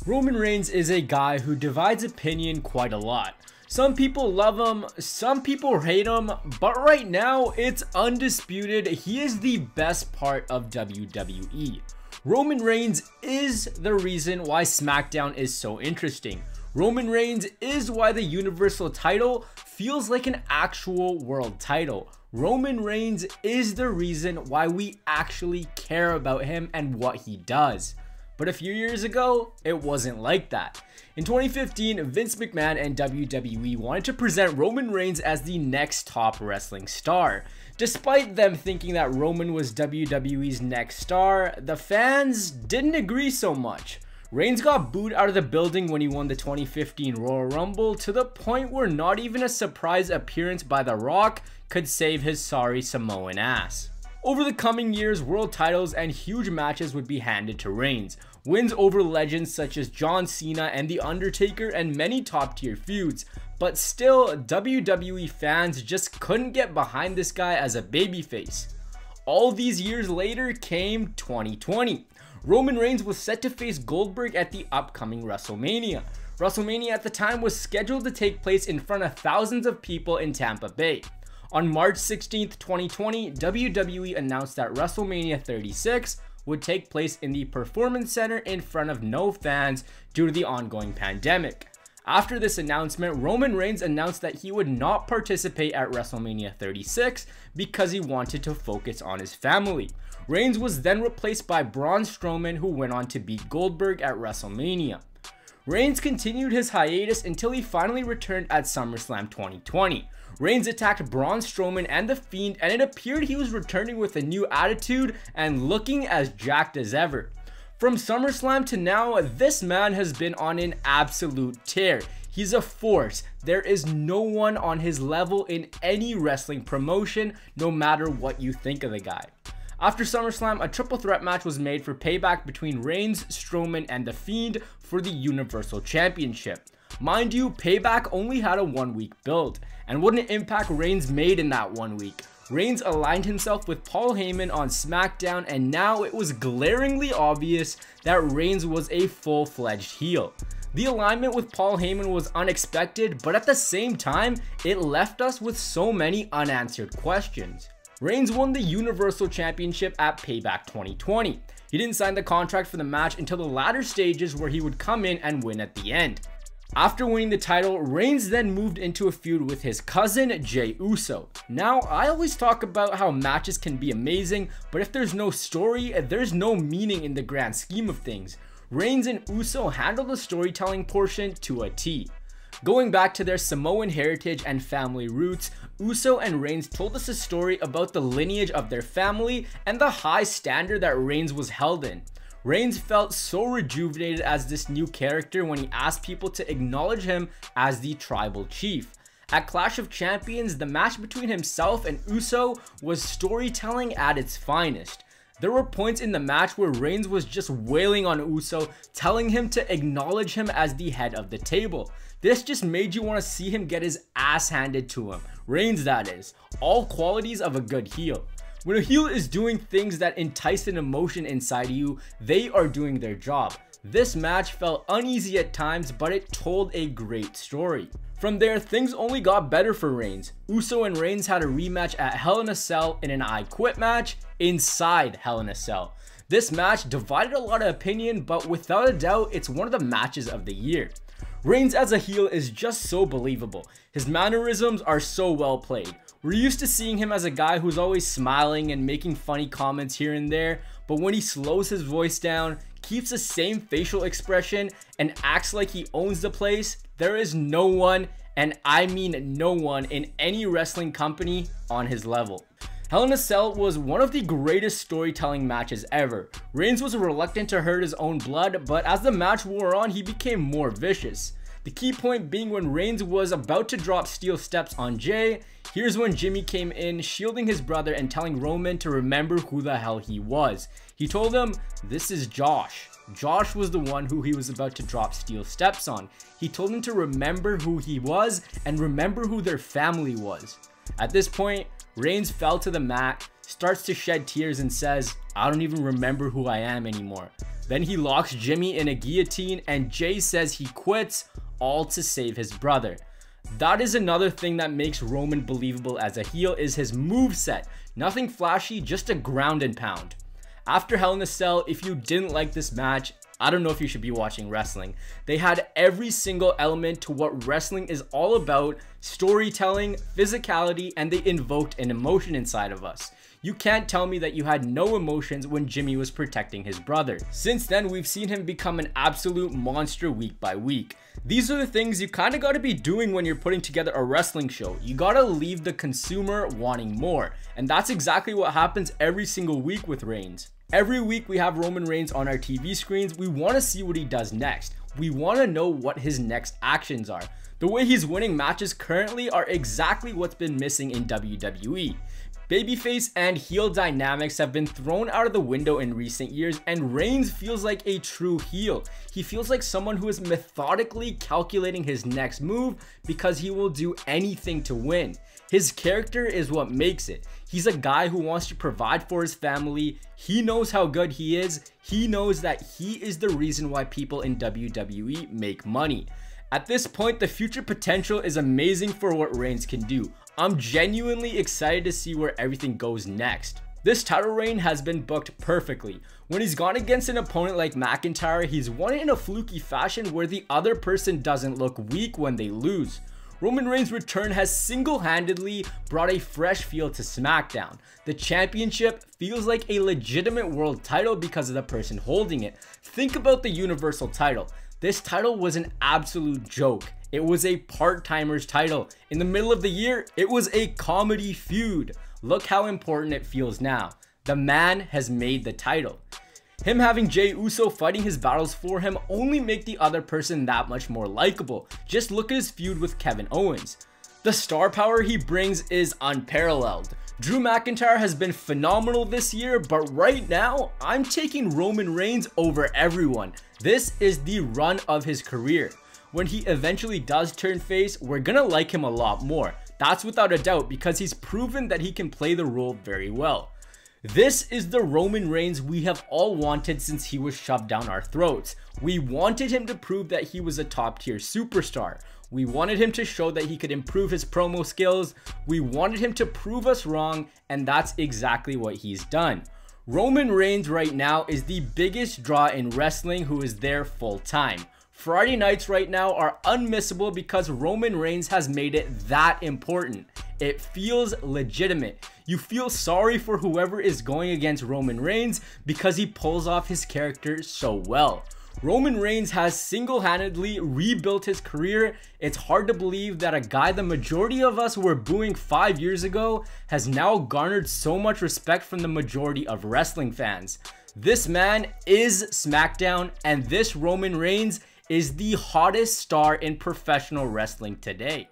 Roman Reigns is a guy who divides opinion quite a lot. Some people love him, some people hate him, but right now it's undisputed he is the best part of WWE. Roman Reigns is the reason why SmackDown is so interesting. Roman Reigns is why the Universal title feels like an actual world title. Roman Reigns is the reason why we actually care about him and what he does. But a few years ago, it wasn't like that. In 2015, Vince McMahon and WWE wanted to present Roman Reigns as the next top wrestling star. Despite them thinking that Roman was WWE's next star, the fans didn't agree so much. Reigns got booed out of the building when he won the 2015 Royal Rumble, to the point where not even a surprise appearance by The Rock could save his sorry Samoan ass. Over the coming years, world titles and huge matches would be handed to Reigns. Wins over legends such as John Cena and The Undertaker, and many top tier feuds. But still, WWE fans just couldn't get behind this guy as a babyface. All these years later came 2020. Roman Reigns was set to face Goldberg at the upcoming WrestleMania. WrestleMania at the time was scheduled to take place in front of thousands of people in Tampa Bay. On March 16th, 2020, WWE announced that WrestleMania 36 would take place in the Performance Center in front of no fans due to the ongoing pandemic. After this announcement, Roman Reigns announced that he would not participate at WrestleMania 36 because he wanted to focus on his family. Reigns was then replaced by Braun Strowman, who went on to beat Goldberg at WrestleMania. Reigns continued his hiatus until he finally returned at SummerSlam 2020. Reigns attacked Braun Strowman and The Fiend, and it appeared he was returning with a new attitude and looking as jacked as ever. From SummerSlam to now, this man has been on an absolute tear. He's a force. There is no one on his level in any wrestling promotion, no matter what you think of the guy. After SummerSlam, a triple threat match was made for payback between Reigns, Strowman, and The Fiend for the Universal Championship. Mind you, Payback only had a 1 week build, and what an impact Reigns made in that 1 week. Reigns aligned himself with Paul Heyman on SmackDown, and now it was glaringly obvious that Reigns was a full-fledged heel. The alignment with Paul Heyman was unexpected, but at the same time, it left us with so many unanswered questions. Reigns won the Universal Championship at Payback 2020. He didn't sign the contract for the match until the latter stages, where he would come in and win at the end. After winning the title, Reigns then moved into a feud with his cousin Jey Uso. Now, I always talk about how matches can be amazing, but if there's no story, there's no meaning in the grand scheme of things. Reigns and Uso handled the storytelling portion to a T. Going back to their Samoan heritage and family roots, Uso and Reigns told us a story about the lineage of their family and the high standard that Reigns was held in. Reigns felt so rejuvenated as this new character when he asked people to acknowledge him as the tribal chief. At Clash of Champions, the match between himself and Uso was storytelling at its finest. There were points in the match where Reigns was just wailing on Uso, telling him to acknowledge him as the head of the table. This just made you want to see him get his ass handed to him. Reigns, that is. All qualities of a good heel. When a heel is doing things that entice an emotion inside you, they are doing their job. This match felt uneasy at times, but it told a great story. From there, things only got better for Reigns. Uso and Reigns had a rematch at Hell in a Cell in an I Quit match inside Hell in a Cell. This match divided a lot of opinion, but without a doubt, it's one of the matches of the year. Reigns as a heel is just so believable. His mannerisms are so well played. We're used to seeing him as a guy who's always smiling and making funny comments here and there, but when he slows his voice down, keeps the same facial expression, and acts like he owns the place, there is no one, and I mean no one, in any wrestling company on his level. Hell in a Cell was one of the greatest storytelling matches ever. Reigns was reluctant to hurt his own blood, but as the match wore on, he became more vicious. The key point being when Reigns was about to drop steel steps on Jey, here's when Jimmy came in, shielding his brother and telling Roman to remember who the hell he was. He told him, "This is Josh." Josh was the one who he was about to drop steel steps on. He told him to remember who he was and remember who their family was. At this point, Reigns fell to the mat, starts to shed tears and says, "I don't even remember who I am anymore." Then he locks Jimmy in a guillotine and Jay says he quits, all to save his brother. That is another thing that makes Roman believable as a heel, is his moveset. Nothing flashy, just a ground and pound. After Hell in a Cell, if you didn't like this match, I don't know if you should be watching wrestling. They had every single element to what wrestling is all about: storytelling, physicality, and they invoked an emotion inside of us. You can't tell me that you had no emotions when Jimmy was protecting his brother. Since then, we've seen him become an absolute monster week by week. These are the things you kind of got to be doing when you're putting together a wrestling show. You got to leave the consumer wanting more. And that's exactly what happens every single week with Reigns. Every week we have Roman Reigns on our TV screens. We want to see what he does next. We want to know what his next actions are. The way he's winning matches currently are exactly what's been missing in WWE. Babyface and heel dynamics have been thrown out of the window in recent years, and Reigns feels like a true heel. He feels like someone who is methodically calculating his next move because he will do anything to win. His character is what makes it. He's a guy who wants to provide for his family. He knows how good he is. He knows that he is the reason why people in WWE make money. At this point, the future potential is amazing for what Reigns can do. I'm genuinely excited to see where everything goes next. This title reign has been booked perfectly. When he's gone against an opponent like McIntyre, he's won it in a fluky fashion where the other person doesn't look weak when they lose. Roman Reigns' return has single-handedly brought a fresh feel to SmackDown. The championship feels like a legitimate world title because of the person holding it. Think about the Universal title. This title was an absolute joke. It was a part-timer's title. In the middle of the year, it was a comedy feud. Look how important it feels now. The man has made the title. Him having Jey Uso fighting his battles for him only make the other person that much more likable. Just look at his feud with Kevin Owens. The star power he brings is unparalleled. Drew McIntyre has been phenomenal this year, but right now, I'm taking Roman Reigns over everyone. This is the run of his career. When he eventually does turn face, we're gonna like him a lot more. That's without a doubt, because he's proven that he can play the role very well. This is the Roman Reigns we have all wanted since he was shoved down our throats. We wanted him to prove that he was a top tier superstar. We wanted him to show that he could improve his promo skills. We wanted him to prove us wrong, and that's exactly what he's done. Roman Reigns right now is the biggest draw in wrestling who is there full time. Friday nights right now are unmissable because Roman Reigns has made it that important. It feels legitimate. You feel sorry for whoever is going against Roman Reigns because he pulls off his character so well. Roman Reigns has single-handedly rebuilt his career. It's hard to believe that a guy the majority of us were booing 5 years ago has now garnered so much respect from the majority of wrestling fans. This man is SmackDown, and this Roman Reigns is the hottest star in professional wrestling today.